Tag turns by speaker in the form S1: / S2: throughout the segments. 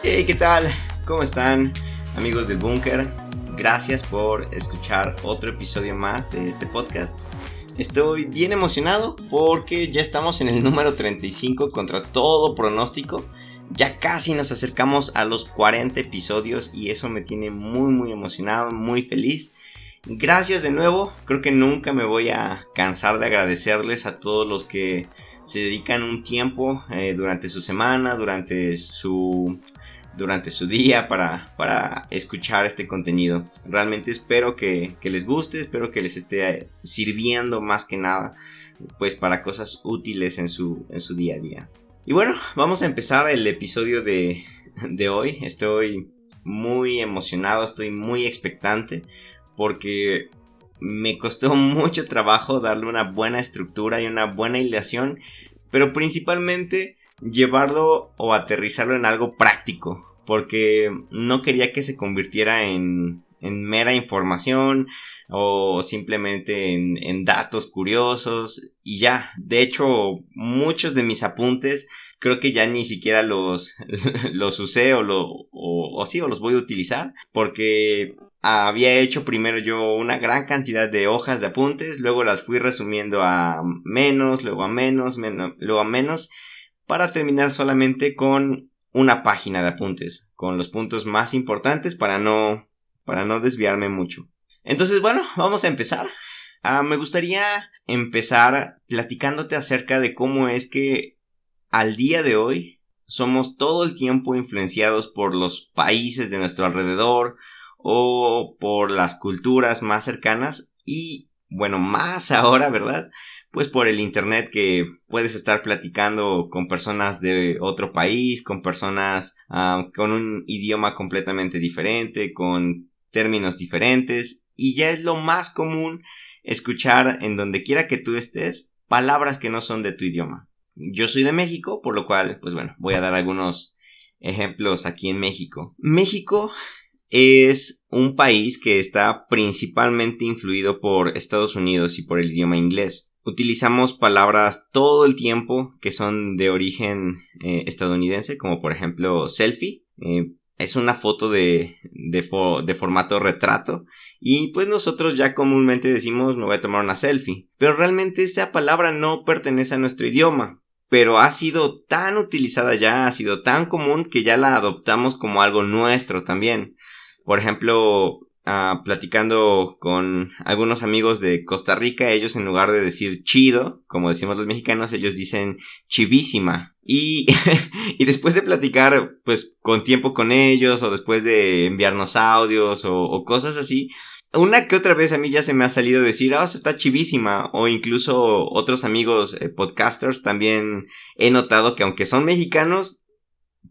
S1: Hey, ¿qué tal? ¿Cómo están, amigos del Búnker? Gracias por escuchar otro episodio más de este podcast. Estoy bien emocionado porque ya estamos en el número 35 contra todo pronóstico. Ya casi nos acercamos a los 40 episodios y eso me tiene muy emocionado, muy feliz. Gracias de nuevo, creo que nunca me voy a cansar de agradecerles a todos los que se dedican un tiempo durante su semana, durante su día para escuchar este contenido. Realmente espero que les guste, espero que les esté sirviendo más que nada pues para cosas útiles en su día a día. Y bueno, vamos a empezar el episodio de hoy. Estoy muy emocionado, estoy muy expectante porque me costó mucho trabajo darle una buena estructura y una buena hilación, pero principalmente llevarlo o aterrizarlo en algo práctico, porque no quería que se convirtiera en mera información o simplemente en datos curiosos y ya. De hecho, muchos de mis apuntes creo que ya ni siquiera los usé o los voy a utilizar, porque había hecho primero yo una gran cantidad de hojas de apuntes, luego las fui resumiendo a menos, luego a menos, luego a menos, para terminar solamente con una página de apuntes, con los puntos más importantes para no desviarme mucho. Entonces, bueno, vamos a empezar. Me gustaría empezar platicándote acerca de cómo es que al día de hoy somos todo el tiempo influenciados por los países de nuestro alrededor o por las culturas más cercanas y, bueno, más ahora, ¿verdad? Pues por el internet, que puedes estar platicando con personas de otro país, con personas con un idioma completamente diferente, con términos diferentes, y ya es lo más común escuchar en donde quiera que tú estés palabras que no son de tu idioma. Yo soy de México, por lo cual, pues bueno, voy a dar algunos ejemplos aquí en México. México es un país que está principalmente influido por Estados Unidos y por el idioma inglés. Utilizamos palabras todo el tiempo que son de origen estadounidense, como por ejemplo selfie. Es una foto de formato retrato, y pues nosotros ya comúnmente decimos me voy a tomar una selfie, pero realmente esa palabra no pertenece a nuestro idioma, pero ha sido tan utilizada ya, ha sido tan común que ya la adoptamos como algo nuestro también. Por ejemplo, platicando con algunos amigos de Costa Rica, ellos en lugar de decir chido, como decimos los mexicanos, ellos dicen chivísima. Y, y después de platicar, pues, con tiempo con ellos, o después de enviarnos audios, o cosas así, una que otra vez a mí ya se me ha salido decir, eso está chivísima, o incluso otros amigos podcasters también he notado que aunque son mexicanos,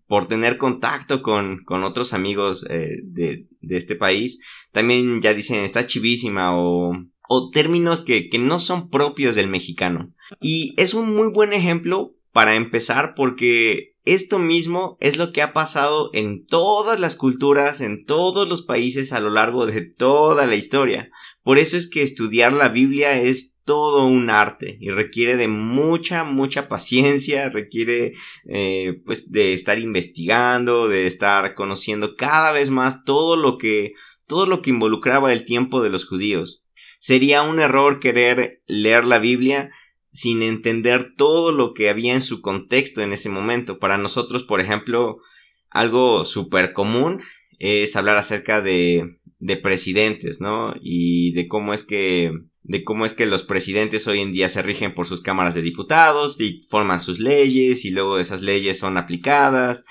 S1: por tener contacto con otros amigos de este país, también ya dicen está chivísima, o términos que no son propios del mexicano. Y es un muy buen ejemplo para empezar, porque esto mismo es lo que ha pasado en todas las culturas, en todos los países a lo largo de toda la historia. Por eso es que estudiar la Biblia es todo un arte y requiere de mucha paciencia, requiere pues de estar investigando, de estar conociendo cada vez más todo lo que involucraba el tiempo de los judíos. Sería un error querer leer la Biblia sin entender todo lo que había en su contexto en ese momento. Para nosotros, por ejemplo, algo súper común es hablar acerca de presidentes, ¿no? Y de cómo es que los presidentes hoy en día se rigen por sus cámaras de diputados y forman sus leyes, y luego esas leyes son aplicadas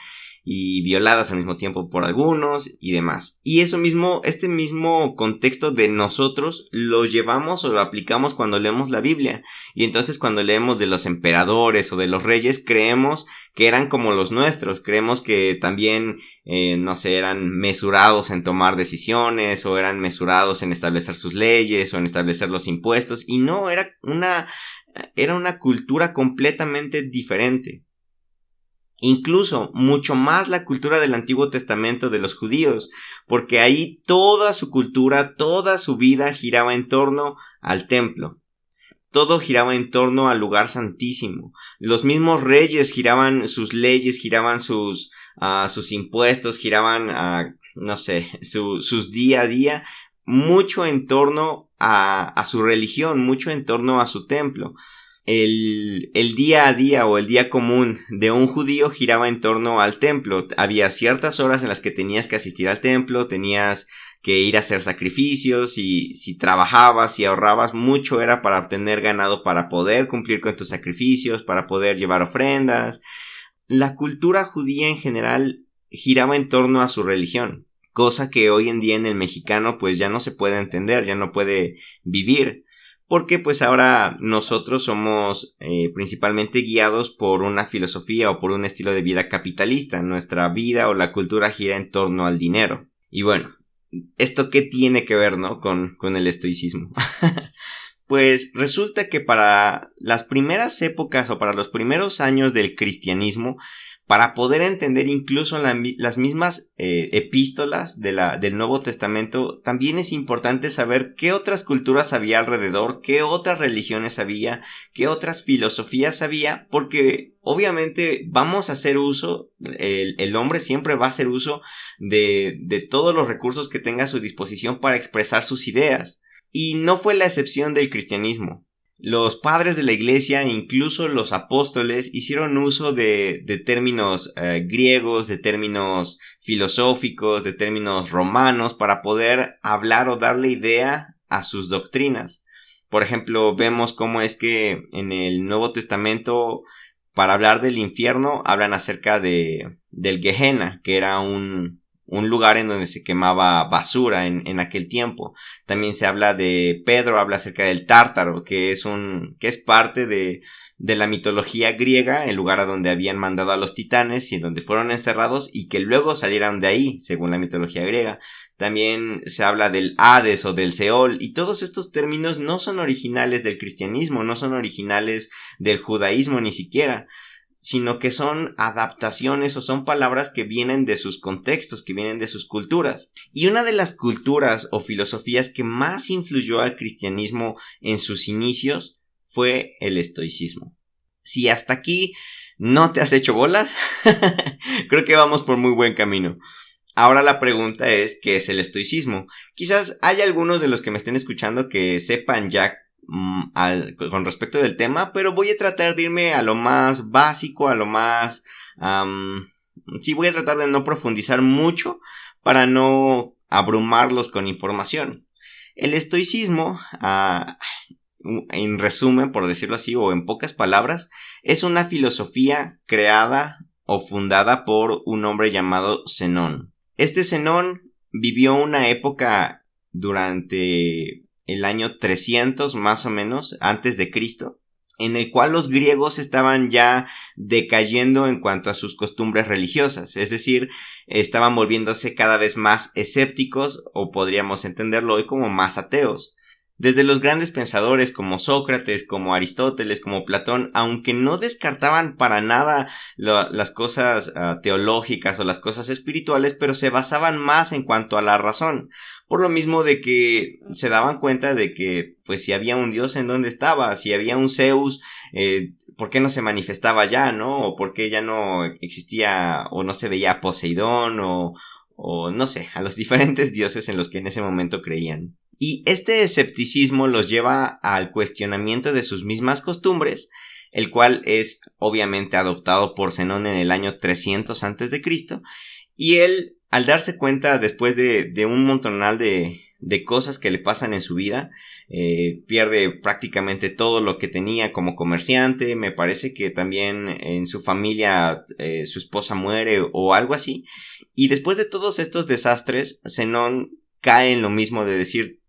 S1: y violadas al mismo tiempo por algunos y demás. Y eso mismo, este mismo contexto de nosotros lo llevamos o lo aplicamos cuando leemos la Biblia. Y entonces cuando leemos de los emperadores o de los reyes, creemos que eran como los nuestros. Creemos que también, no sé, eran mesurados en tomar decisiones, o eran mesurados en establecer sus leyes o en establecer los impuestos. Y no, era una cultura completamente diferente. Incluso mucho más la cultura del Antiguo Testamento de los judíos, porque ahí toda su cultura, toda su vida giraba en torno al templo. Todo giraba en torno al lugar santísimo. Los mismos reyes giraban sus leyes, giraban sus sus impuestos giraban a, no sé, sus día a día, mucho en torno a su religión, mucho en torno a su templo. El día a día o el día común de un judío giraba en torno al templo. Había ciertas horas en las que tenías que asistir al templo, tenías que ir a hacer sacrificios, y si trabajabas y ahorrabas mucho era para obtener ganado para poder cumplir con tus sacrificios, para poder llevar ofrendas. La cultura judía en general giraba en torno a su religión, cosa que hoy en día en el mexicano pues ya no se puede entender, ya no puede vivir, porque pues ahora nosotros somos principalmente guiados por una filosofía o por un estilo de vida capitalista. Nuestra vida o la cultura gira en torno al dinero. Y bueno, ¿esto qué tiene que ver, no? Con el estoicismo. Pues resulta que para las primeras épocas o para los primeros años del cristianismo, para poder entender incluso las mismas epístolas del Nuevo Testamento, también es importante saber qué otras culturas había alrededor, qué otras religiones había, qué otras filosofías había, porque obviamente vamos a hacer uso, el hombre siempre va a hacer uso de todos los recursos que tenga a su disposición para expresar sus ideas. Y no fue la excepción del cristianismo. Los padres de la iglesia, incluso los apóstoles, hicieron uso de términos griegos, de términos filosóficos, de términos romanos, para poder hablar o darle idea a sus doctrinas. Por ejemplo, vemos cómo es que en el Nuevo Testamento, para hablar del infierno, hablan acerca del Gehenna, que era un lugar en donde se quemaba basura en aquel tiempo. También se habla de Pedro, habla acerca del Tártaro, que es parte de la mitología griega, el lugar a donde habían mandado a los titanes y donde fueron encerrados y que luego salieron de ahí, según la mitología griega. También se habla del Hades o del Seol, y todos estos términos no son originales del cristianismo, no son originales del judaísmo ni siquiera, sino que son adaptaciones o son palabras que vienen de sus contextos, que vienen de sus culturas. Y una de las culturas o filosofías que más influyó al cristianismo en sus inicios fue el estoicismo. Si hasta aquí no te has hecho bolas, creo que vamos por muy buen camino. Ahora la pregunta es, ¿qué es el estoicismo? Quizás hay algunos de los que me estén escuchando que sepan ya con respecto del tema, pero voy a tratar de irme a lo más básico, a lo más... sí, voy a tratar de no profundizar mucho para no abrumarlos con información. El estoicismo, en resumen, por decirlo así, o en pocas palabras, es una filosofía creada o fundada por un hombre llamado Zenón. Este Zenón vivió una época durante el año 300 más o menos antes de Cristo, en el cual los griegos estaban ya decayendo en cuanto a sus costumbres religiosas, es decir, estaban volviéndose cada vez más escépticos, o podríamos entenderlo hoy como más ateos. Desde los grandes pensadores como Sócrates, como Aristóteles, como Platón, aunque no descartaban para nada las cosas teológicas o las cosas espirituales, pero se basaban más en cuanto a la razón. Por lo mismo de que se daban cuenta de que, pues, si había un dios, ¿en dónde estaba? Si había un Zeus, ¿por qué no se manifestaba ya, no? O ¿por qué ya no existía o no se veía a Poseidón o no sé, a los diferentes dioses en los que en ese momento creían? Y este escepticismo los lleva al cuestionamiento de sus mismas costumbres, el cual es obviamente adoptado por Zenón en el año 300 a.C., y él, al darse cuenta después de un montonal de cosas que le pasan en su vida, pierde prácticamente todo lo que tenía como comerciante. Me parece que también en su familia su esposa muere o algo así, y después de todos estos desastres, Zenón cae en lo mismo de decir,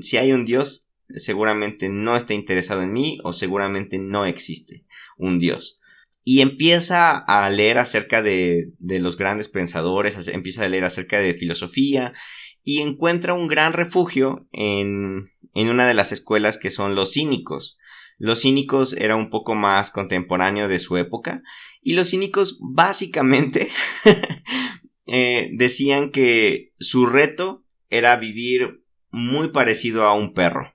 S1: si hay un Dios, seguramente no está interesado en mí, o seguramente no existe un Dios. Y empieza a leer acerca de los grandes pensadores, empieza a leer acerca de filosofía, y encuentra un gran refugio en una de las escuelas que son los cínicos. Los cínicos era un poco más contemporáneo de su época, y los cínicos básicamente decían que su reto era vivir muy parecido a un perro.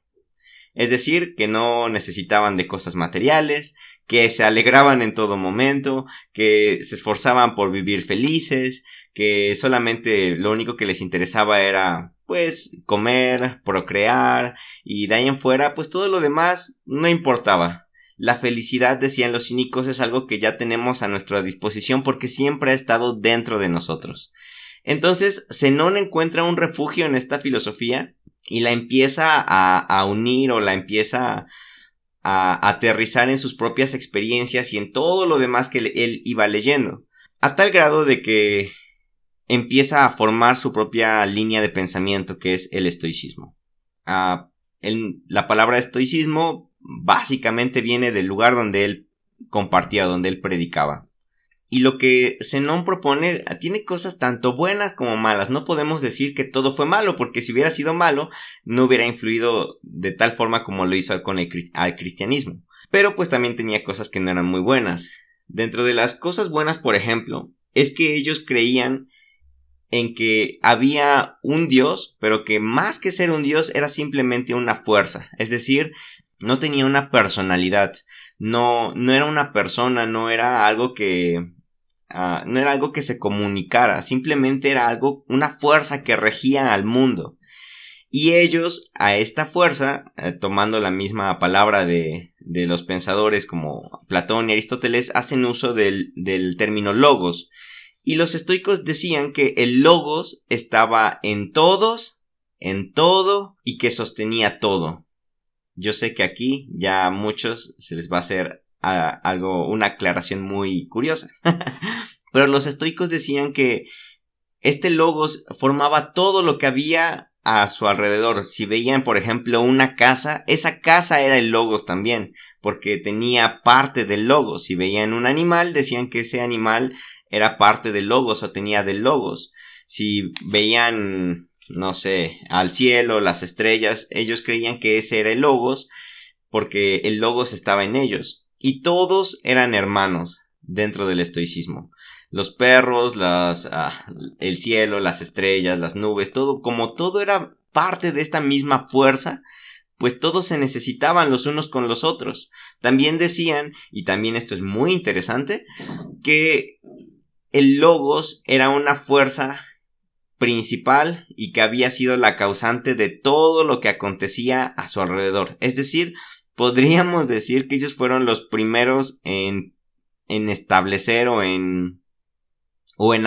S1: Es decir, que no necesitaban de cosas materiales, que se alegraban en todo momento, que se esforzaban por vivir felices, que solamente lo único que les interesaba era pues comer, procrear, y de ahí en fuera pues todo lo demás no importaba. La felicidad, decían los cínicos, es algo que ya tenemos a nuestra disposición porque siempre ha estado dentro de nosotros. Entonces Zenón encuentra un refugio en esta filosofía y la empieza a unir, o la empieza a aterrizar en sus propias experiencias y en todo lo demás que él iba leyendo, a tal grado de que empieza a formar su propia línea de pensamiento, que es el estoicismo. La palabra estoicismo básicamente viene del lugar donde él compartía, donde él predicaba. Y lo que Zenón propone tiene cosas tanto buenas como malas. No podemos decir que todo fue malo, porque si hubiera sido malo, no hubiera influido de tal forma como lo hizo con al cristianismo. Pero pues también tenía cosas que no eran muy buenas. Dentro de las cosas buenas, por ejemplo, es que ellos creían en que había un dios, pero que más que ser un dios era simplemente una fuerza. Es decir, no tenía una personalidad. No era una persona, no era algo que se comunicara, simplemente era una fuerza que regía al mundo. Y ellos a esta fuerza, tomando la misma palabra de los pensadores como Platón y Aristóteles, hacen uso del término logos. Y los estoicos decían que el logos estaba en todos, en todo, y que sostenía todo. Yo sé que aquí ya a muchos se les va a hacer una aclaración muy curiosa. Pero los estoicos decían que este logos formaba todo lo que había a su alrededor. Si veían, por ejemplo, una casa, esa casa era el logos también, porque tenía parte del logos. Si veían un animal, decían que ese animal era parte del logos o tenía del logos. Si veían, no sé, al cielo, las estrellas, ellos creían que ese era el logos, porque el logos estaba en ellos. Y todos eran hermanos dentro del estoicismo. Los perros, el cielo, las estrellas, las nubes, todo, como todo era parte de esta misma fuerza, pues todos se necesitaban los unos con los otros. También decían, y también esto es muy interesante, que el logos era una fuerza principal y que había sido la causante de todo lo que acontecía a su alrededor. Es decir, podríamos decir que ellos fueron los primeros en establecer o en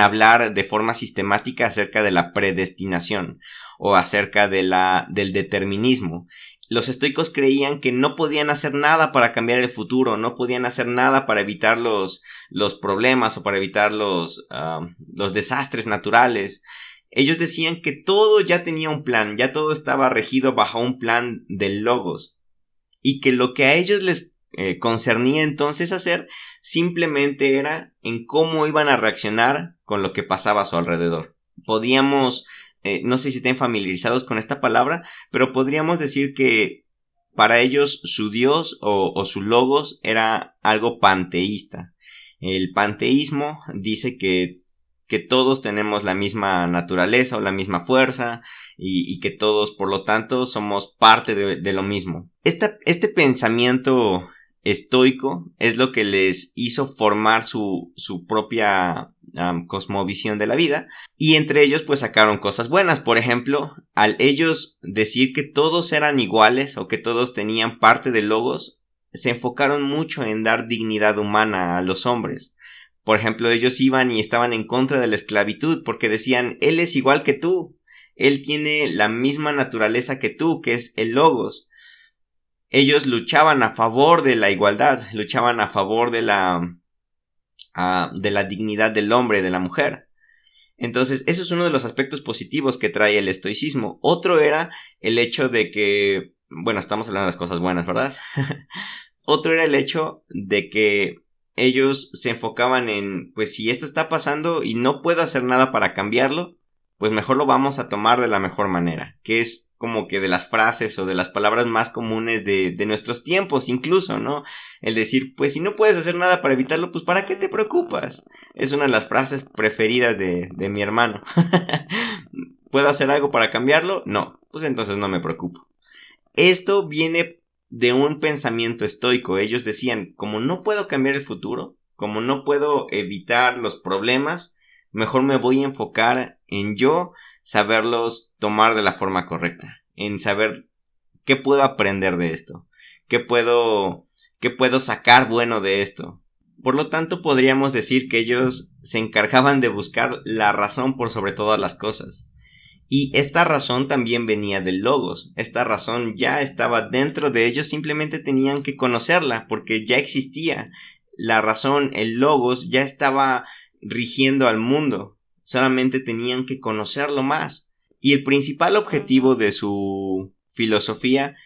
S1: hablar de forma sistemática acerca de la predestinación o acerca del determinismo. Los estoicos creían que no podían hacer nada para cambiar el futuro, no podían hacer nada para evitar los problemas o para evitar los desastres naturales. Ellos decían que todo ya tenía un plan, ya todo estaba regido bajo un plan del logos, y que lo que a ellos les concernía entonces hacer simplemente era en cómo iban a reaccionar con lo que pasaba a su alrededor. Podíamos, no sé si estén familiarizados con esta palabra, pero podríamos decir que para ellos su dios o su logos era algo panteísta. El panteísmo dice que todos tenemos la misma naturaleza o la misma fuerza y que todos, por lo tanto, somos parte de lo mismo. Este pensamiento estoico es lo que les hizo formar su propia cosmovisión de la vida, y entre ellos pues sacaron cosas buenas. Por ejemplo, al ellos decir que todos eran iguales o que todos tenían parte de logos, se enfocaron mucho en dar dignidad humana a los hombres. Por ejemplo, ellos iban y estaban en contra de la esclavitud porque decían, él es igual que tú, él tiene la misma naturaleza que tú, que es el logos. Ellos luchaban a favor de la igualdad, luchaban a favor de la dignidad del hombre, de la mujer. Entonces, eso es uno de los aspectos positivos que trae el estoicismo. Otro era el hecho de que, bueno, estamos hablando de las cosas buenas, ¿verdad? Otro era el hecho de que ellos se enfocaban en, pues si esto está pasando y no puedo hacer nada para cambiarlo, pues mejor lo vamos a tomar de la mejor manera, que es como que de las frases o de las palabras más comunes de nuestros tiempos incluso, ¿no? El decir, pues si no puedes hacer nada para evitarlo, pues ¿para qué te preocupas? Es una de las frases preferidas de mi hermano. ¿Puedo hacer algo para cambiarlo? No, pues entonces no me preocupo. Esto viene de un pensamiento estoico. Ellos decían, como no puedo cambiar el futuro, como no puedo evitar los problemas, mejor me voy a enfocar en yo saberlos tomar de la forma correcta, en saber qué puedo aprender de esto, qué puedo sacar bueno de esto. Por lo tanto, podríamos decir que ellos se encargaban de buscar la razón por sobre todas las cosas. Y esta razón también venía del logos. Esta razón ya estaba dentro de ellos, simplemente tenían que conocerla porque ya existía. La razón, el logos, ya estaba rigiendo al mundo. Solamente tenían que conocerlo más. Y el principal objetivo de su filosofía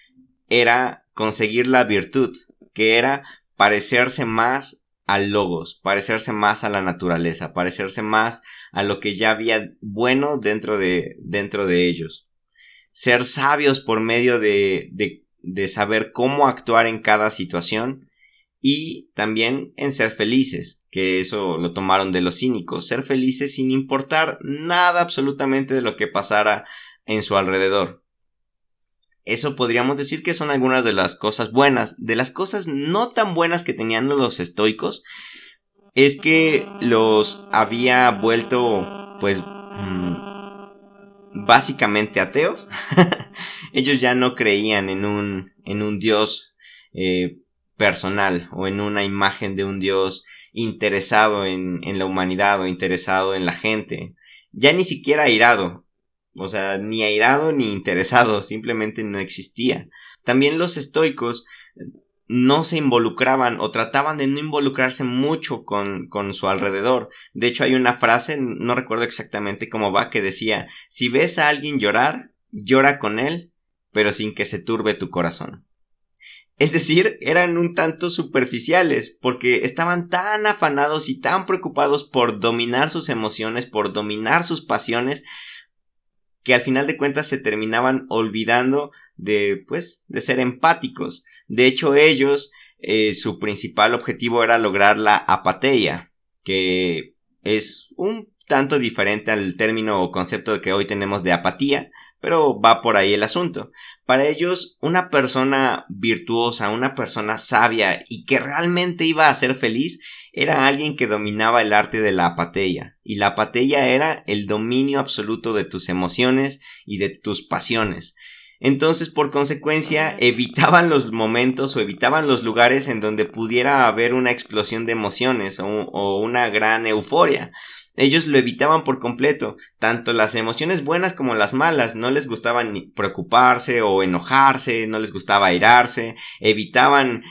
S1: era conseguir la virtud, que era parecerse más al logos, parecerse más a la naturaleza, parecerse más a lo que ya había bueno dentro de ellos. Ser sabios por medio de saber cómo actuar en cada situación y también en ser felices, que eso lo tomaron de los cínicos, ser felices sin importar nada absolutamente de lo que pasara en su alrededor. Eso podríamos decir que son algunas de las cosas buenas. De las cosas no tan buenas que tenían los estoicos es que los había vuelto, pues, básicamente ateos. Ellos ya no creían en un Dios personal o en una imagen de un Dios interesado en la humanidad o interesado en la gente. Ya ni siquiera airado. O sea, ni airado ni interesado, simplemente no existía. También los estoicos no se involucraban o trataban de no involucrarse mucho con su alrededor. De hecho, hay una frase, no recuerdo exactamente cómo va, que decía, si ves a alguien llorar, llora con él, pero sin que se turbe tu corazón. Es decir, eran un tanto superficiales, porque estaban tan afanados y tan preocupados por dominar sus emociones, por dominar sus pasiones, que al final de cuentas se terminaban olvidando de ser empáticos. De hecho, ellos, su principal objetivo era lograr la apatheia, que es un tanto diferente al término o concepto que hoy tenemos de apatía, pero va por ahí el asunto. Para ellos, una persona virtuosa, una persona sabia y que realmente iba a ser feliz, era alguien que dominaba el arte de la apatheia. Y la apatheia era el dominio absoluto de tus emociones y de tus pasiones. Entonces, por consecuencia, evitaban los momentos o evitaban los lugares en donde pudiera haber una explosión de emociones o una gran euforia. Ellos lo evitaban por completo, tanto las emociones buenas como las malas. No les gustaba ni preocuparse o enojarse, no les gustaba airarse, evitaban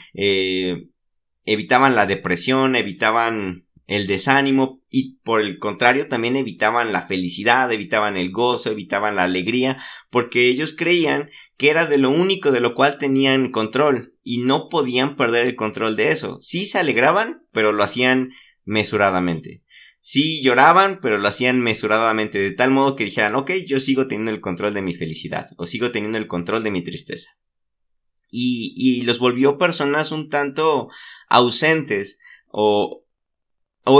S1: la depresión, evitaban el desánimo y por el contrario también evitaban la felicidad, evitaban el gozo, evitaban la alegría, porque ellos creían que era de lo único de lo cual tenían control y no podían perder el control de eso. Sí se alegraban, pero lo hacían mesuradamente. Sí lloraban, pero lo hacían mesuradamente, de tal modo que dijeran, ok, yo sigo teniendo el control de mi felicidad o sigo teniendo el control de mi tristeza. Y los volvió personas un tanto ausentes o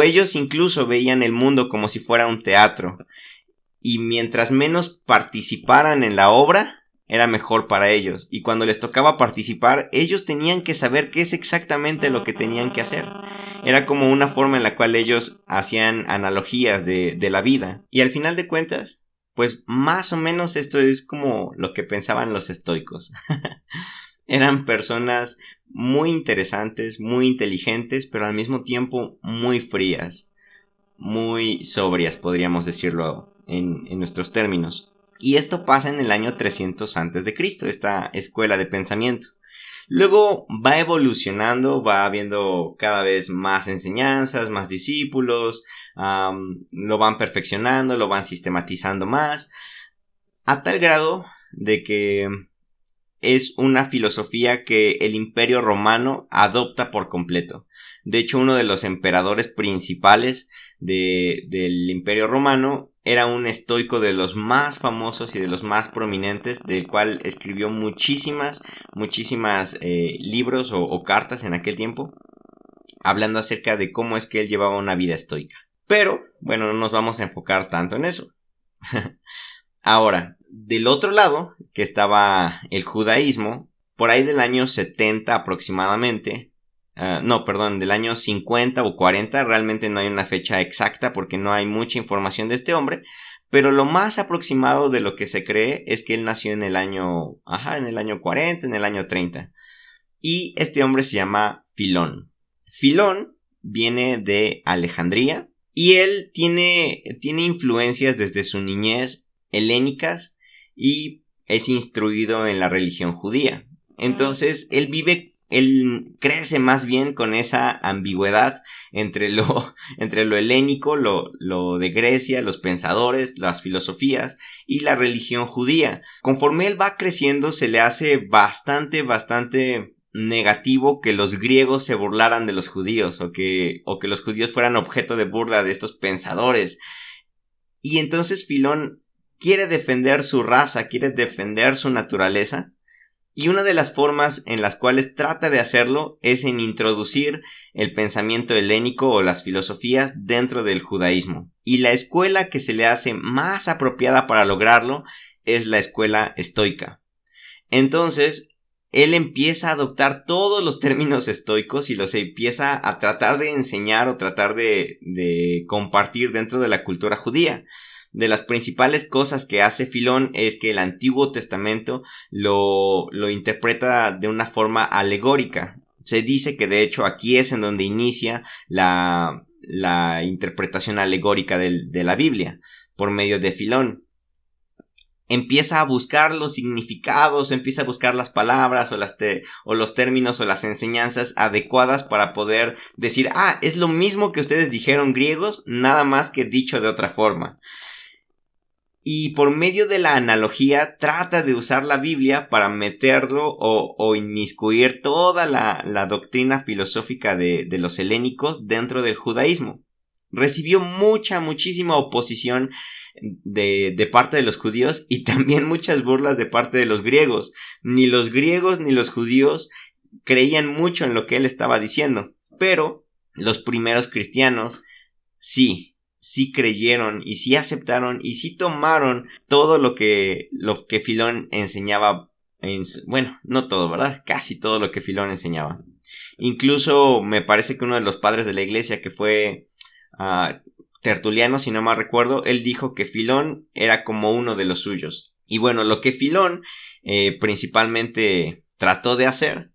S1: ellos incluso veían el mundo como si fuera un teatro y mientras menos participaran en la obra era mejor para ellos, y cuando les tocaba participar ellos tenían que saber qué es exactamente lo que tenían que hacer. Era como una forma en la cual ellos hacían analogías de la vida, y al final de cuentas pues más o menos esto es como lo que pensaban los estoicos. Eran personas muy interesantes, muy inteligentes, pero al mismo tiempo muy frías, muy sobrias, podríamos decirlo en nuestros términos. Y esto pasa en el año 300 a.C., esta escuela de pensamiento. Luego va evolucionando, va habiendo cada vez más enseñanzas, más discípulos, lo van perfeccionando, lo van sistematizando más, a tal grado de que es una filosofía que el Imperio Romano adopta por completo. De hecho, uno de los emperadores principales del Imperio Romano era un estoico de los más famosos y de los más prominentes, del cual escribió muchísimas libros o cartas en aquel tiempo, hablando acerca de cómo es que él llevaba una vida estoica. Pero, bueno, no nos vamos a enfocar tanto en eso. Ahora, del otro lado, que estaba el judaísmo, por ahí del año 70 aproximadamente, del año 50 o 40, realmente no hay una fecha exacta porque no hay mucha información de este hombre, pero lo más aproximado de lo que se cree es que él nació en el año 40, en el año 30. Y este hombre se llama Filón. Filón viene de Alejandría y él tiene influencias desde su niñez helénicas y es instruido en la religión judía. Entonces él crece más bien con esa ambigüedad entre lo helénico, lo de Grecia, los pensadores, las filosofías y la religión judía. Conforme él va creciendo, se le hace bastante negativo que los griegos se burlaran de los judíos o que los judíos fueran objeto de burla de estos pensadores. Y entonces Filón quiere defender su raza, quiere defender su naturaleza. Y una de las formas en las cuales trata de hacerlo es en introducir el pensamiento helénico o las filosofías dentro del judaísmo. Y la escuela que se le hace más apropiada para lograrlo es la escuela estoica. Entonces, él empieza a adoptar todos los términos estoicos y los empieza a tratar de enseñar o tratar de compartir dentro de la cultura judía. De las principales cosas que hace Filón es que el Antiguo Testamento lo interpreta de una forma alegórica. Se dice que de hecho aquí es en donde inicia la interpretación alegórica de la Biblia, por medio de Filón. Empieza a buscar los significados, empieza a buscar las palabras o los términos o las enseñanzas adecuadas para poder decir, es lo mismo que ustedes dijeron griegos, nada más que dicho de otra forma. Y por medio de la analogía trata de usar la Biblia para meterlo o inmiscuir toda la doctrina filosófica de los helénicos dentro del judaísmo. Recibió muchísima oposición de parte de los judíos y también muchas burlas de parte de los griegos. Ni los griegos ni los judíos creían mucho en lo que él estaba diciendo, pero los primeros cristianos sí creyeron y sí aceptaron y sí tomaron todo lo que Filón enseñaba. Bueno, no todo, ¿verdad? Casi todo lo que Filón enseñaba. Incluso me parece que uno de los padres de la iglesia, que fue Tertuliano, si no mal recuerdo, él dijo que Filón era como uno de los suyos. Y bueno, lo que Filón principalmente trató de hacer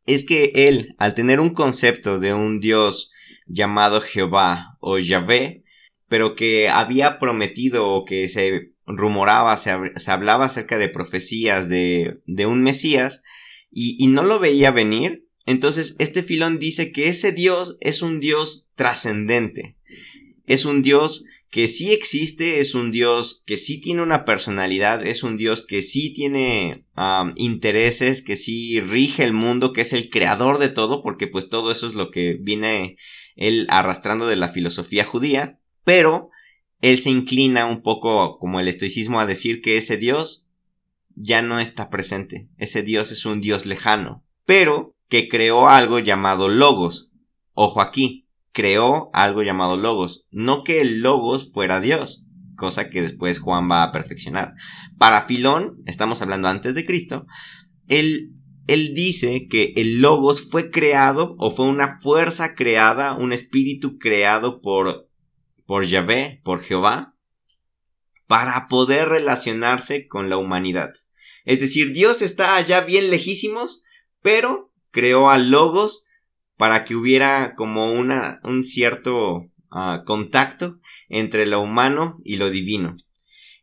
S1: es que él, al tener un concepto de un Dios llamado Jehová o Yahvé, pero que había prometido o que se rumoraba, se hablaba acerca de profecías de un Mesías y no lo veía venir. Entonces este Filón dice que ese Dios es un Dios trascendente, es un Dios que sí existe, es un Dios que sí tiene una personalidad, es un Dios que sí tiene intereses, que sí rige el mundo, que es el creador de todo, porque pues todo eso es lo que viene él arrastrando de la filosofía judía, pero él se inclina un poco como el estoicismo a decir que ese Dios ya no está presente, ese Dios es un Dios lejano, pero que creó algo llamado Logos. Ojo aquí, creó algo llamado Logos, no que el Logos fuera Dios, cosa que después Juan va a perfeccionar. Para Filón, estamos hablando antes de Cristo, él dice que el Logos fue creado o fue una fuerza creada, un espíritu creado por Yahvé, por Jehová, para poder relacionarse con la humanidad. Es decir, Dios está allá bien lejísimos, pero creó al Logos para que hubiera como un cierto contacto entre lo humano y lo divino.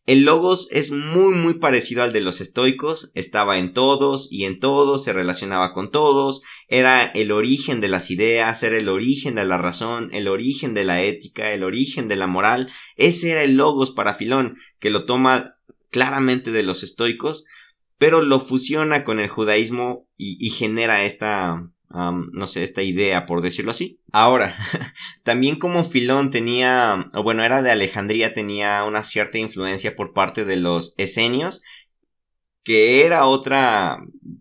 S1: El Logos es muy parecido al de los estoicos, estaba en todos y en todos, se relacionaba con todos, era el origen de las ideas, era el origen de la razón, el origen de la ética, el origen de la moral. Ese era el Logos para Filón, que lo toma claramente de los estoicos, pero lo fusiona con el judaísmo y genera esta idea, por decirlo así. Ahora, también como Filón era de Alejandría, tenía una cierta influencia por parte de los esenios, que era otra,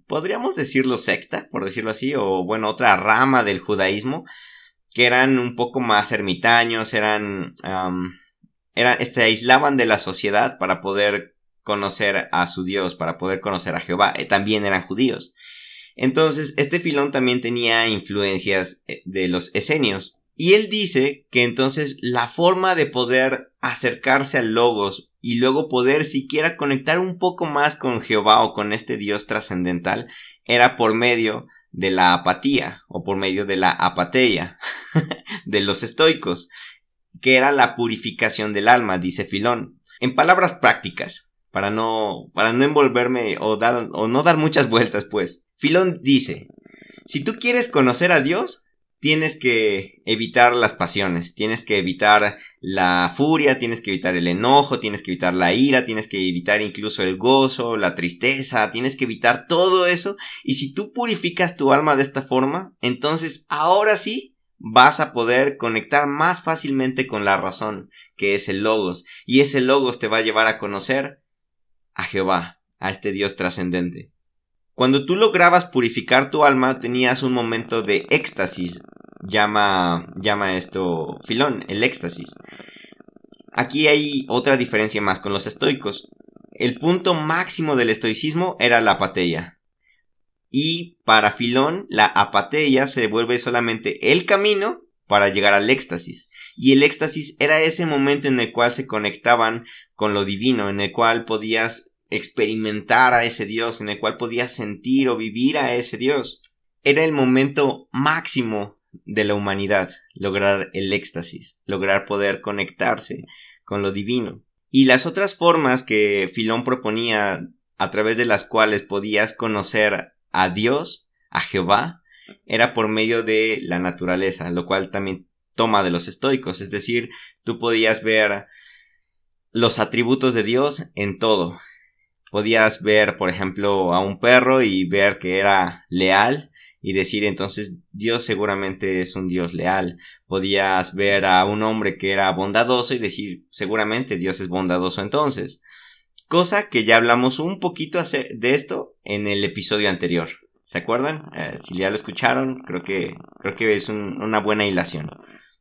S1: podríamos decirlo secta, por decirlo así, o bueno, otra rama del judaísmo, que eran un poco más ermitaños, se aislaban de la sociedad para poder conocer a su Dios, para poder conocer a Jehová. También eran judíos. Entonces, este Filón también tenía influencias de los esenios. Y él dice que entonces la forma de poder acercarse al Logos y luego poder siquiera conectar un poco más con Jehová o con este Dios trascendental era por medio de la apatía o por medio de la apatheia de los estoicos, que era la purificación del alma, dice Filón. En palabras prácticas, para no envolverme o no dar muchas vueltas, pues, Filón dice: si tú quieres conocer a Dios, tienes que evitar las pasiones, tienes que evitar la furia, tienes que evitar el enojo, tienes que evitar la ira, tienes que evitar incluso el gozo, la tristeza, tienes que evitar todo eso. Y si tú purificas tu alma de esta forma, entonces ahora sí vas a poder conectar más fácilmente con la razón, que es el Logos. Y ese Logos te va a llevar a conocer a Jehová, a este Dios trascendente. Cuando tú lograbas purificar tu alma, tenías un momento de éxtasis. Llama esto Filón, el éxtasis. Aquí hay otra diferencia más con los estoicos. El punto máximo del estoicismo era la apatheia. Y para Filón, la apatheia se vuelve solamente el camino para llegar al éxtasis. Y el éxtasis era ese momento en el cual se conectaban con lo divino, en el cual podías experimentar a ese Dios, en el cual podías sentir o vivir a ese Dios. Era el momento máximo de la humanidad, lograr el éxtasis, lograr poder conectarse con lo divino. Y las otras formas que Filón proponía, a través de las cuales podías conocer a Dios, a Jehová, era por medio de la naturaleza, lo cual también toma de los estoicos. Es decir, tú podías ver los atributos de Dios en todo. Podías ver, por ejemplo, a un perro y ver que era leal y decir, entonces Dios seguramente es un Dios leal. Podías ver a un hombre que era bondadoso y decir, seguramente Dios es bondadoso entonces. Cosa que ya hablamos un poquito de esto en el episodio anterior. ¿Se acuerdan? Si ya lo escucharon, creo que es una buena hilación.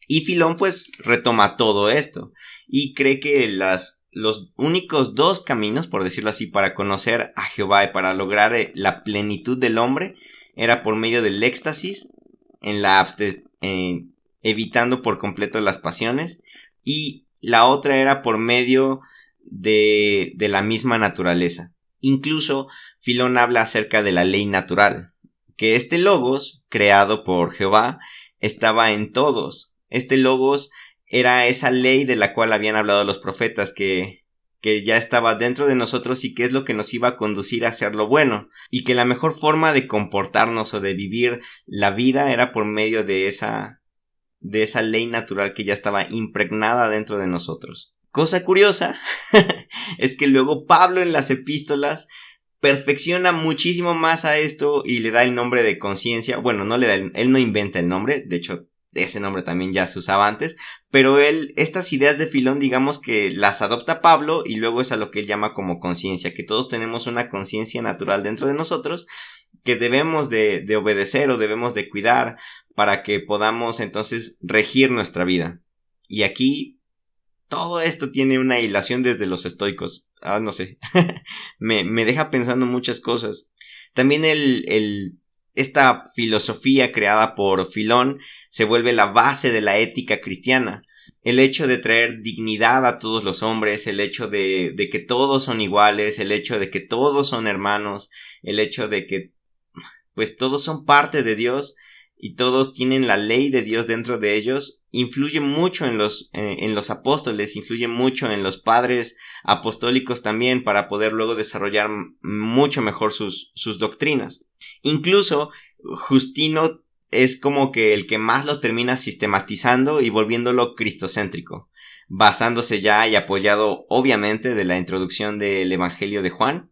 S1: Y Filón pues retoma todo esto y cree que los únicos dos caminos, por decirlo así, para conocer a Jehová y para lograr la plenitud del hombre era por medio del éxtasis, evitando por completo las pasiones, y la otra era por medio de la misma naturaleza. Incluso Filón habla acerca de la ley natural, que este Logos, creado por Jehová, estaba en todos. Este Logos era esa ley de la cual habían hablado los profetas, que ya estaba dentro de nosotros y que es lo que nos iba a conducir a hacer lo bueno, y que la mejor forma de comportarnos o de vivir la vida era por medio de esa ley natural que ya estaba impregnada dentro de nosotros. Cosa curiosa es que luego Pablo en las epístolas perfecciona muchísimo más a esto y le da el nombre de conciencia. Bueno, no le da él no inventa el nombre, de hecho ese nombre también ya se usaba antes, pero estas ideas de Filón, digamos que las adopta Pablo y luego es a lo que él llama como conciencia, que todos tenemos una conciencia natural dentro de nosotros que debemos de obedecer o debemos de cuidar para que podamos entonces regir nuestra vida. Y aquí todo esto tiene una hilación desde los estoicos. No sé, me deja pensando muchas cosas. También esta filosofía creada por Filón se vuelve la base de la ética cristiana. El hecho de traer dignidad a todos los hombres, el hecho de que todos son iguales, el hecho de que todos son hermanos, el hecho de que pues todos son parte de Dios y todos tienen la ley de Dios dentro de ellos, influye mucho en los apóstoles, influye mucho en los padres apostólicos también para poder luego desarrollar mucho mejor sus doctrinas. Incluso Justino es como que el que más lo termina sistematizando y volviéndolo cristocéntrico, basándose ya y apoyado obviamente de la introducción del Evangelio de Juan,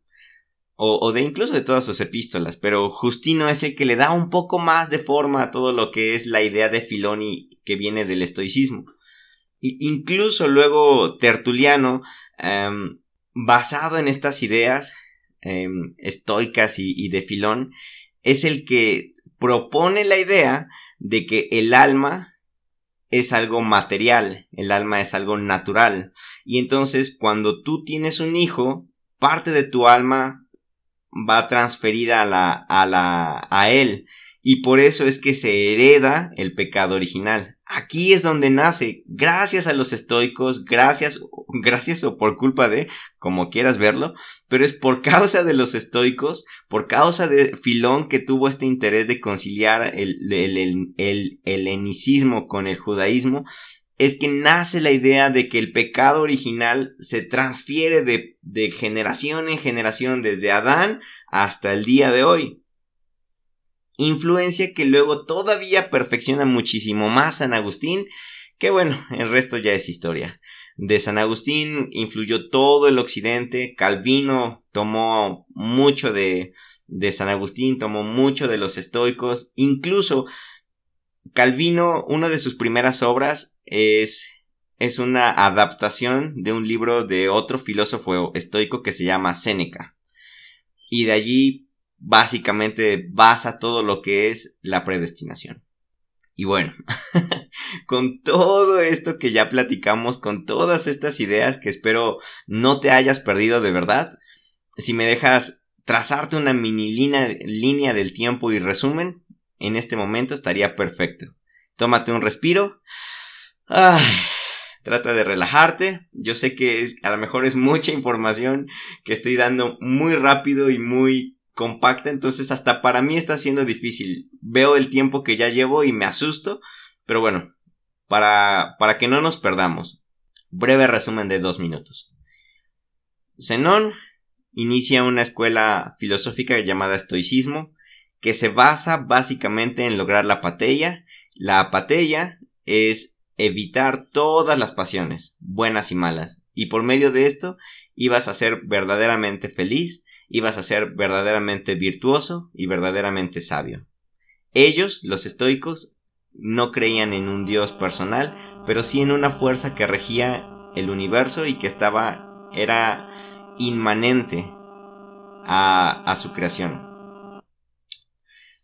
S1: o de incluso de todas sus epístolas, pero Justino es el que le da un poco más de forma a todo lo que es la idea de Filón y que viene del estoicismo. Incluso luego Tertuliano, basado en estas ideas estoicas y de Filón, es el que propone la idea de que el alma es algo material, el alma es algo natural, y entonces cuando tú tienes un hijo, parte de tu alma va transferida a él. Y por eso es que se hereda el pecado original. Aquí es donde nace, gracias a los estoicos, gracias o por culpa de, como quieras verlo, pero es por causa de los estoicos, por causa de Filón, que tuvo este interés de conciliar el helenicismo con el judaísmo, es que nace la idea de que el pecado original se transfiere de generación en generación, desde Adán hasta el día de hoy. Influencia que luego todavía perfecciona muchísimo más San Agustín, que bueno, el resto ya es historia. De San Agustín influyó todo el occidente. Calvino tomó mucho de San Agustín, tomó mucho de los estoicos. Incluso Calvino, una de sus primeras obras es una adaptación de un libro de otro filósofo estoico que se llama Séneca. Y de allí básicamente basa todo lo que es la predestinación. Y bueno, con todo esto que ya platicamos, con todas estas ideas que espero no te hayas perdido de verdad, si me dejas trazarte una mini línea del tiempo y resumen, en este momento estaría perfecto. Tómate un respiro. Trata de relajarte. Yo sé que a lo mejor es mucha información que estoy dando muy rápido y muy compacta, entonces hasta para mí está siendo difícil. Veo el tiempo que ya llevo y me asusto, pero bueno, para que no nos perdamos. Breve resumen de 2 minutos. Zenón inicia una escuela filosófica llamada estoicismo, que se basa básicamente en lograr la apateia. La apateia es evitar todas las pasiones, buenas y malas, y por medio de esto ibas a ser verdaderamente feliz, ibas a ser verdaderamente virtuoso y verdaderamente sabio. Ellos, los estoicos, no creían en un dios personal, pero sí en una fuerza que regía el universo y que era inmanente a su creación.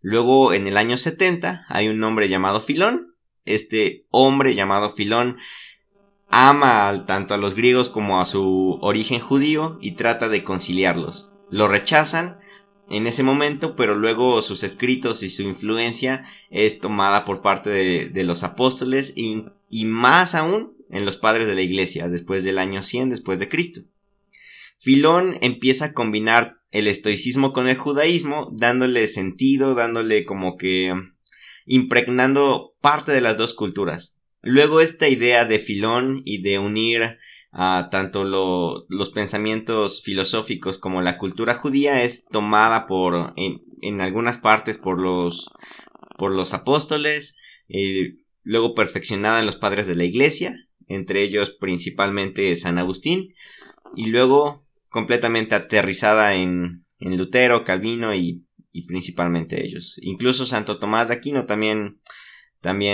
S1: Luego, en el año 70, hay un hombre llamado Filón. Este hombre llamado Filón ama tanto a los griegos como a su origen judío y trata de conciliarlos. Lo rechazan en ese momento, pero luego sus escritos y su influencia es tomada por parte de los apóstoles y más aún en los padres de la iglesia, después del año 100 después de Cristo. Filón empieza a combinar el estoicismo con el judaísmo, dándole sentido, dándole como que impregnando parte de las dos culturas. Luego esta idea de Filón y de unir tanto los pensamientos filosóficos como la cultura judía es tomada en algunas partes por los apóstoles, luego perfeccionada en los padres de la iglesia, entre ellos principalmente San Agustín, y luego completamente aterrizada en Lutero, Calvino y principalmente ellos. Incluso Santo Tomás de Aquino también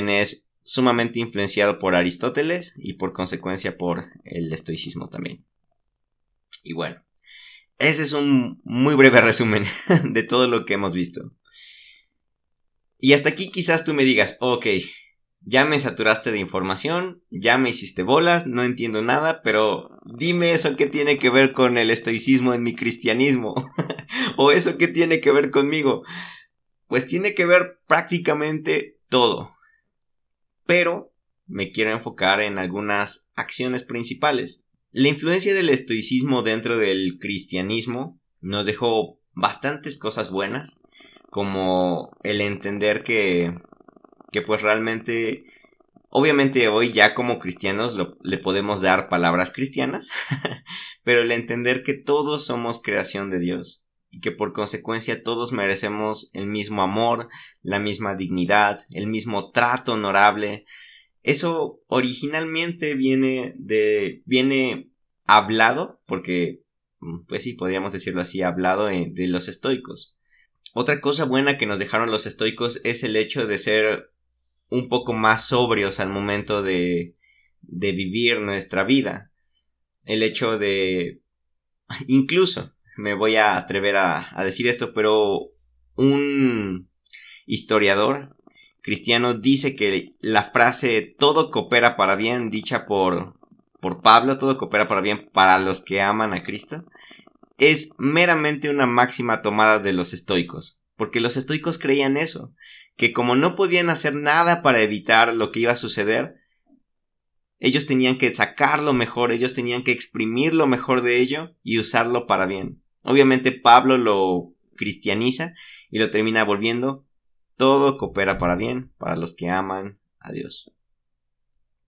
S1: es sumamente influenciado por Aristóteles y por consecuencia por el estoicismo también. Y bueno, ese es un muy breve resumen de todo lo que hemos visto. Y hasta aquí quizás tú me digas, ok, ya me saturaste de información, ya me hiciste bolas, no entiendo nada, pero dime eso que tiene que ver con el estoicismo en mi cristianismo. ¿O eso que tiene que ver conmigo? Pues tiene que ver prácticamente todo. Pero me quiero enfocar en algunas acciones principales. La influencia del estoicismo dentro del cristianismo nos dejó bastantes cosas buenas, como el entender que pues realmente, obviamente hoy ya como cristianos le podemos dar palabras cristianas, pero el entender que todos somos creación de Dios y que por consecuencia todos merecemos el mismo amor, la misma dignidad, el mismo trato honorable. Eso originalmente viene hablado, porque pues sí, podríamos decirlo así, hablado de los estoicos. Otra cosa buena que nos dejaron los estoicos es el hecho de ser un poco más sobrios al momento de vivir nuestra vida. El hecho de, incluso, me voy a atrever a decir esto, pero un historiador cristiano dice que la frase todo coopera para bien, dicha por Pablo, todo coopera para bien para los que aman a Cristo, es meramente una máxima tomada de los estoicos, porque los estoicos creían eso, que como no podían hacer nada para evitar lo que iba a suceder, ellos tenían que sacar lo mejor, ellos tenían que exprimir lo mejor de ello y usarlo para bien. Obviamente Pablo lo cristianiza y lo termina volviendo: todo coopera para bien para los que aman a Dios.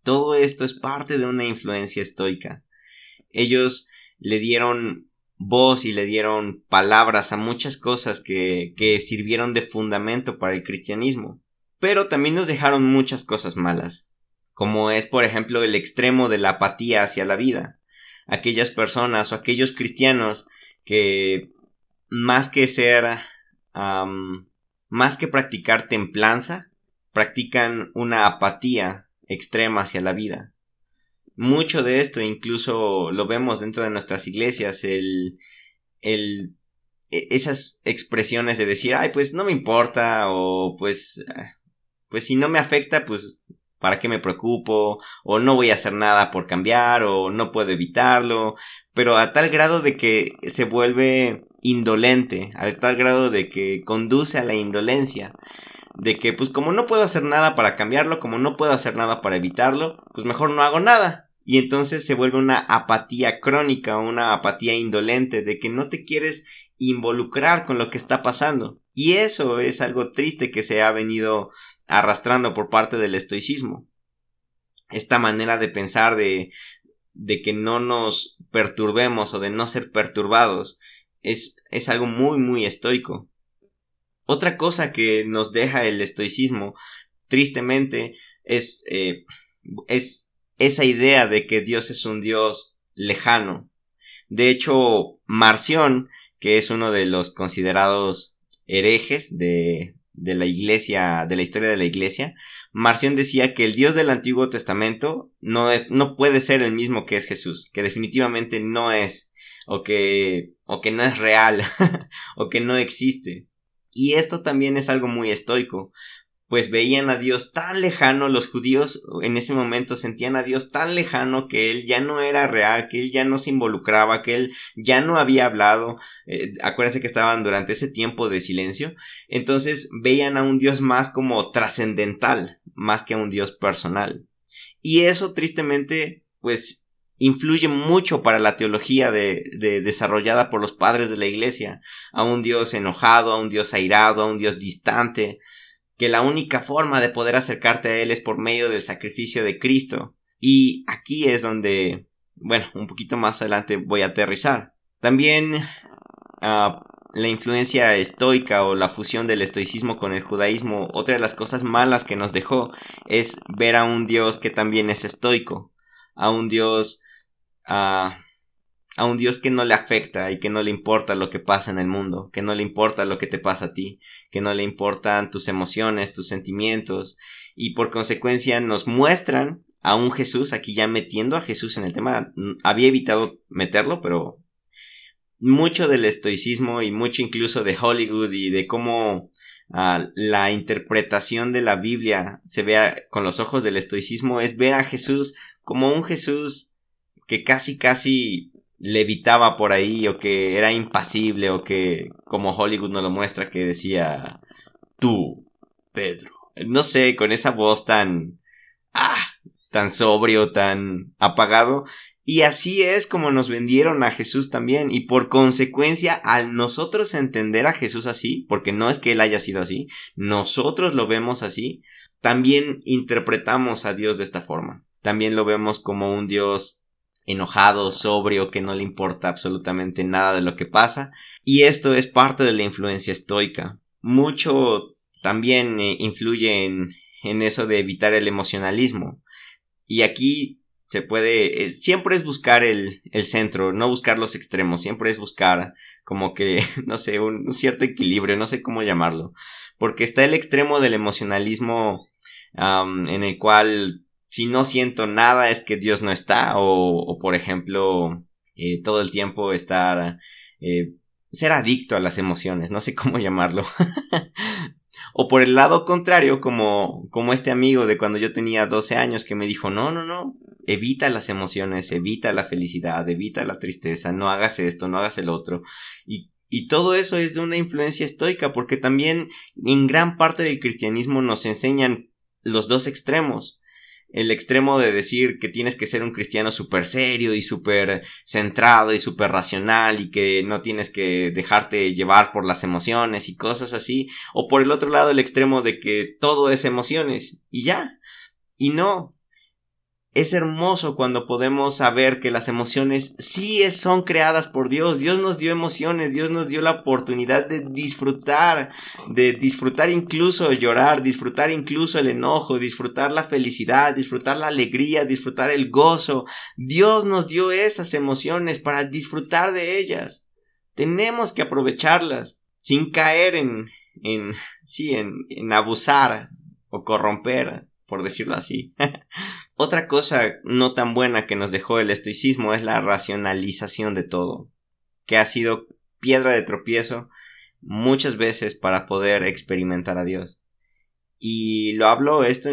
S1: Todo esto es parte de una influencia estoica. Ellos le dieron voz y le dieron palabras a muchas cosas que sirvieron de fundamento para el cristianismo. Pero también nos dejaron muchas cosas malas, como es, por ejemplo, el extremo de la apatía hacia la vida. Aquellas personas o aquellos cristianos que más que más que practicar templanza, practican una apatía extrema hacia la vida. Mucho de esto incluso lo vemos dentro de nuestras iglesias, esas expresiones de decir: ay, pues no me importa, o pues si no me afecta, pues ¿para qué me preocupo? O no voy a hacer nada por cambiar, o no puedo evitarlo, pero a tal grado de que se vuelve indolente, a tal grado de que conduce a la indolencia, de que pues como no puedo hacer nada para cambiarlo, como no puedo hacer nada para evitarlo, pues mejor no hago nada. Y entonces se vuelve una apatía crónica, una apatía indolente, de que no te quieres involucrar con lo que está pasando. Y eso es algo triste que se ha venido arrastrando por parte del estoicismo. Esta manera de pensar de que no nos perturbemos o de no ser perturbados es algo muy muy estoico. Otra cosa que nos deja el estoicismo, tristemente, es esa idea de que Dios es un Dios lejano. De hecho, Marción, que es uno de los considerados herejes de la iglesia, de la historia de la iglesia, Marción decía que el Dios del Antiguo Testamento no puede ser el mismo que es Jesús, que definitivamente no es, o que no es real, o que no existe. Y esto también es algo muy estoico, pues veían a Dios tan lejano. Los judíos en ese momento sentían a Dios tan lejano que Él ya no era real, que Él ya no se involucraba, que Él ya no había hablado. Acuérdense que estaban durante ese tiempo de silencio. Entonces veían a un Dios más como trascendental, más que a un Dios personal. Y eso tristemente pues influye mucho para la teología desarrollada por los padres de la iglesia, a un Dios enojado, a un Dios airado, a un Dios distante, que la única forma de poder acercarte a Él es por medio del sacrificio de Cristo. Y aquí es donde, bueno, un poquito más adelante voy a aterrizar. También la influencia estoica o la fusión del estoicismo con el judaísmo, otra de las cosas malas que nos dejó es ver a un Dios que también es estoico, a un Dios que no le afecta y que no le importa lo que pasa en el mundo, que no le importa lo que te pasa a ti, que no le importan tus emociones, tus sentimientos, y por consecuencia nos muestran a un Jesús, aquí ya metiendo a Jesús en el tema. Había evitado meterlo, pero mucho del estoicismo y mucho incluso de Hollywood y de cómo la interpretación de la Biblia se vea con los ojos del estoicismo es ver a Jesús como un Jesús que casi levitaba por ahí, o que era impasible, o que, como Hollywood nos lo muestra, que decía: tú, Pedro. No sé, con esa voz tan sobrio, tan apagado. Y así es como nos vendieron a Jesús también. Y por consecuencia, al nosotros entender a Jesús así, porque no es que Él haya sido así, nosotros lo vemos así, también interpretamos a Dios de esta forma. También lo vemos como un Dios enojado, sobrio, que no le importa absolutamente nada de lo que pasa. Y esto es parte de la influencia estoica. Mucho también influye en eso de evitar el emocionalismo. Y aquí se puede, siempre es buscar el centro, no buscar los extremos, siempre es buscar como que, no sé, un cierto equilibrio, no sé cómo llamarlo. Porque está el extremo del emocionalismo en el cual si no siento nada es que Dios no está, o por ejemplo, todo el tiempo estar, ser adicto a las emociones, no sé cómo llamarlo. O por el lado contrario, como este amigo de cuando yo tenía 12 años que me dijo, no, evita las emociones, evita la felicidad, evita la tristeza, no hagas esto, no hagas el otro. Y todo eso es de una influencia estoica, porque también en gran parte del cristianismo nos enseñan los dos extremos. El extremo de decir que tienes que ser un cristiano súper serio y súper centrado y súper racional y que no tienes que dejarte llevar por las emociones y cosas así. O por el otro lado el extremo de que todo es emociones y ya. Y no. Es hermoso cuando podemos saber que las emociones sí son creadas por Dios. Dios nos dio emociones, Dios nos dio la oportunidad de disfrutar incluso el llorar, disfrutar incluso el enojo, disfrutar la felicidad, disfrutar la alegría, disfrutar el gozo. Dios nos dio esas emociones para disfrutar de ellas. Tenemos que aprovecharlas sin caer en abusar o corromper, por decirlo así. Otra cosa no tan buena que nos dejó el estoicismo es la racionalización de todo, que ha sido piedra de tropiezo muchas veces para poder experimentar a Dios. Y lo hablo esto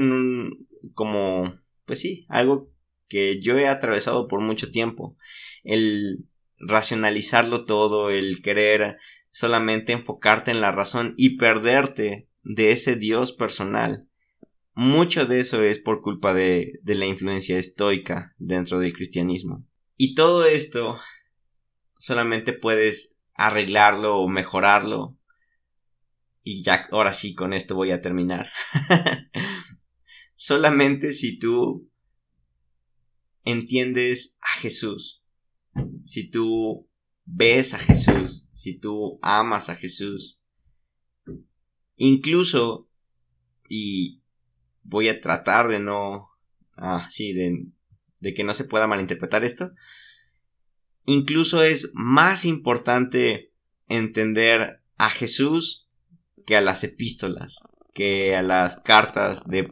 S1: pues sí, algo que yo he atravesado por mucho tiempo. El racionalizarlo todo, el querer solamente enfocarte en la razón y perderte de ese Dios personal. Mucho de eso es por culpa de la influencia estoica dentro del cristianismo. Y todo esto solamente puedes arreglarlo o mejorarlo. Y ya, ahora sí, con esto voy a terminar. Solamente si tú entiendes a Jesús, si tú ves a Jesús, si tú amas a Jesús, incluso, y voy a tratar de no, de que no se pueda malinterpretar esto, incluso es más importante entender a Jesús que a las epístolas, que a las cartas de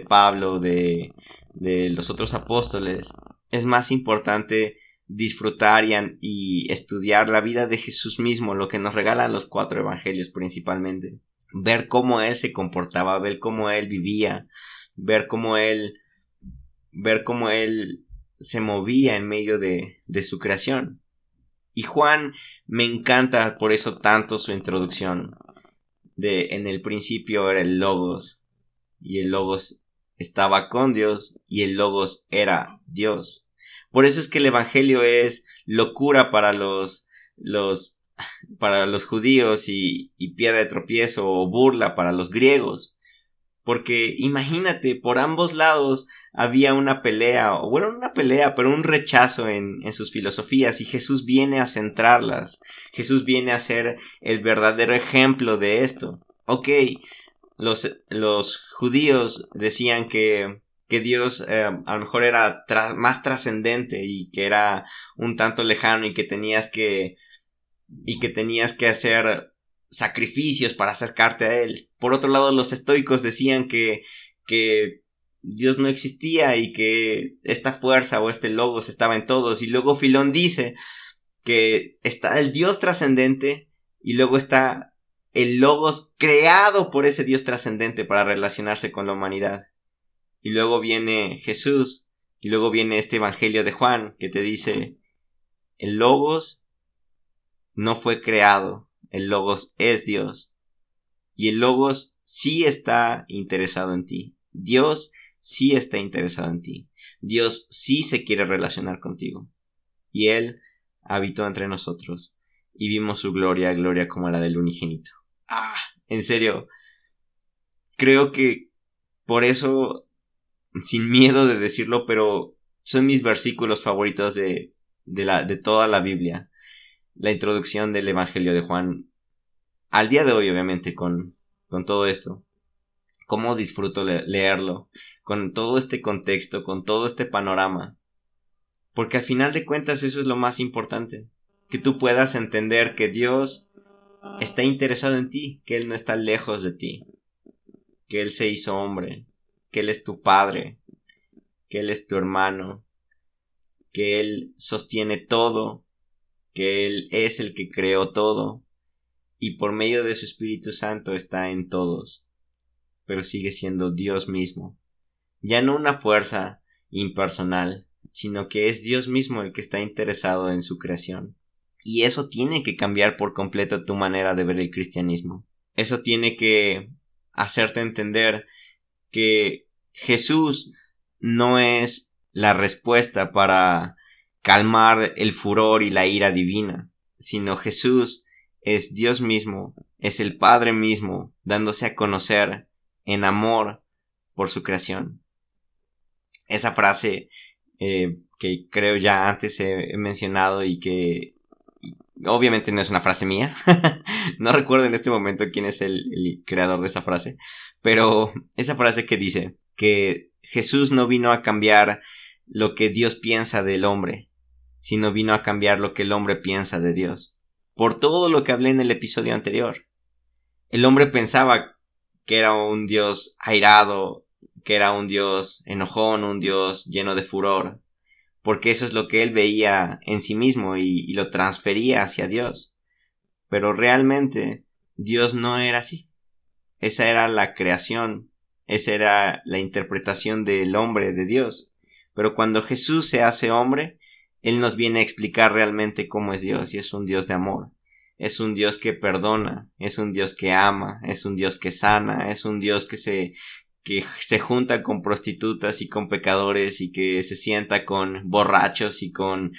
S1: Pablo, de los otros apóstoles. Es más importante disfrutar y estudiar la vida de Jesús mismo, lo que nos regalan los 4 evangelios principalmente. Ver cómo Él se comportaba, ver cómo Él vivía, ver cómo Él se movía en medio de su creación. Y Juan me encanta por eso tanto su introducción. En el principio era el Logos, y el Logos estaba con Dios, y el Logos era Dios. Por eso es que el Evangelio es locura para los judíos y piedra de tropiezo o burla para los griegos. Porque imagínate, por ambos lados había una pelea, o bueno, no una pelea, pero un rechazo en sus filosofías, y Jesús viene a centrarlas. Jesús viene a ser el verdadero ejemplo de esto. Ok, los judíos decían que Dios a lo mejor era más trascendente y que era un tanto lejano y que tenías que hacer sacrificios para acercarte a Él. Por otro lado, los estoicos decían que Dios no existía y que esta fuerza o este logos estaba en todos. Y luego Filón dice que está el Dios trascendente y luego está el logos creado por ese Dios trascendente para relacionarse con la humanidad. Y luego viene Jesús y luego viene este evangelio de Juan que te dice el logos no fue creado, el logos es Dios. Y el logos sí está interesado en ti. Dios sí está interesado en ti. Dios sí se quiere relacionar contigo. Y Él habitó entre nosotros y vimos su gloria, gloria como la del unigénito. En serio, creo que por eso, sin miedo de decirlo, pero son mis versículos favoritos de toda la Biblia. La introducción del Evangelio de Juan. Al día de hoy, obviamente, con todo esto. Cómo disfruto leerlo. Con todo este contexto, con todo este panorama. Porque al final de cuentas eso es lo más importante. Que tú puedas entender que Dios está interesado en ti. Que Él no está lejos de ti. Que Él se hizo hombre. Que Él es tu padre. Que Él es tu hermano. Que Él sostiene todo. Que Él es el que creó todo. y por medio de su Espíritu Santo está en todos, pero sigue siendo Dios mismo. Ya no una fuerza impersonal, sino que es Dios mismo el que está interesado en su creación. Y eso tiene que cambiar por completo tu manera de ver el cristianismo. Eso tiene que hacerte entender que Jesús no es la respuesta para calmar el furor y la ira divina, sino Jesús es Dios mismo, es el Padre mismo, dándose a conocer en amor por su creación. Esa frase que creo ya antes he mencionado y que obviamente no es una frase mía. No recuerdo en este momento quién es el creador de esa frase, pero esa frase que dice que Jesús no vino a cambiar lo que Dios piensa del hombre, sino vino a cambiar lo que el hombre piensa de Dios. Por todo lo que hablé en el episodio anterior. El hombre pensaba que era un Dios airado, que era un Dios enojón, un Dios lleno de furor, porque eso es lo que él veía en sí mismo y lo transfería hacia Dios. Pero realmente Dios no era así. Esa era la creación, esa era la interpretación del hombre de Dios. Pero cuando Jesús se hace hombre, Él nos viene a explicar realmente cómo es Dios, y es un Dios de amor. Es un Dios que perdona, es un Dios que ama, es un Dios que sana, es un Dios que se junta con prostitutas y con pecadores y que se sienta con borrachos y con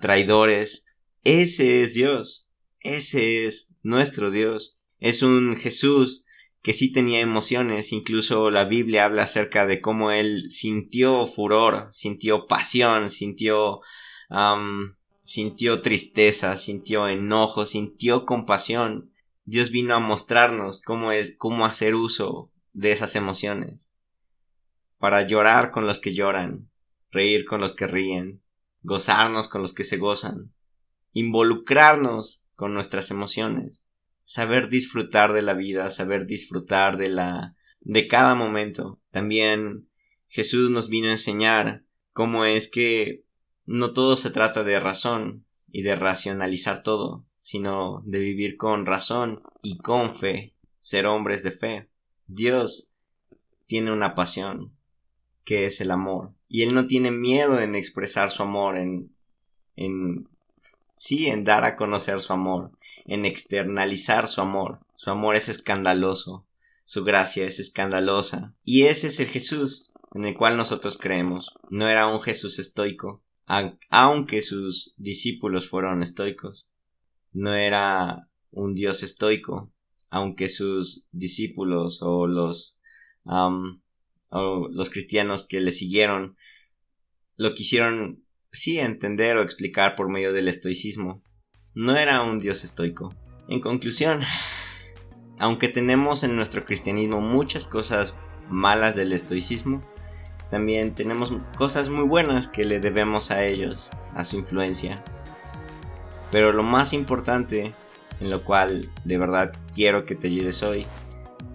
S1: traidores. Ese es Dios, ese es nuestro Dios. Es un Jesús que sí tenía emociones, incluso la Biblia habla acerca de cómo Él sintió furor, sintió pasión, sintió tristeza, sintió enojo, sintió compasión. Dios vino a mostrarnos cómo hacer uso de esas emociones, para llorar con los que lloran, reír con los que ríen, gozarnos con los que se gozan, involucrarnos con nuestras emociones, saber disfrutar de la vida, saber disfrutar de cada momento. También Jesús nos vino a enseñar cómo es que no todo se trata de razón y de racionalizar todo, sino de vivir con razón y con fe, ser hombres de fe. Dios tiene una pasión, que es el amor, y Él no tiene miedo en expresar su amor, en dar a conocer su amor, en externalizar su amor. Su amor es escandaloso, su gracia es escandalosa, y ese es el Jesús en el cual nosotros creemos. No era un Jesús estoico, aunque sus discípulos fueron estoicos. No era un Dios estoico, aunque sus discípulos o los cristianos que le siguieron lo quisieron entender o explicar por medio del estoicismo. No era un Dios estoico. En conclusión, aunque tenemos en nuestro cristianismo muchas cosas malas del estoicismo, también tenemos cosas muy buenas que le debemos a ellos, a su influencia. Pero lo más importante, en lo cual de verdad quiero que te lleves hoy,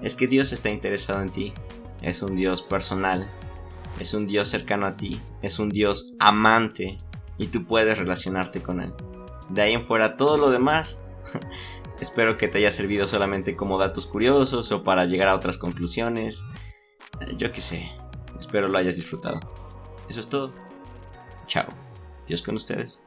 S1: es que Dios está interesado en ti. Es un Dios personal, es un Dios cercano a ti, es un Dios amante y tú puedes relacionarte con Él. De ahí en fuera todo lo demás, espero que te haya servido solamente como datos curiosos o para llegar a otras conclusiones. Yo qué sé, espero lo hayas disfrutado. Eso es todo. Chao, Dios con ustedes.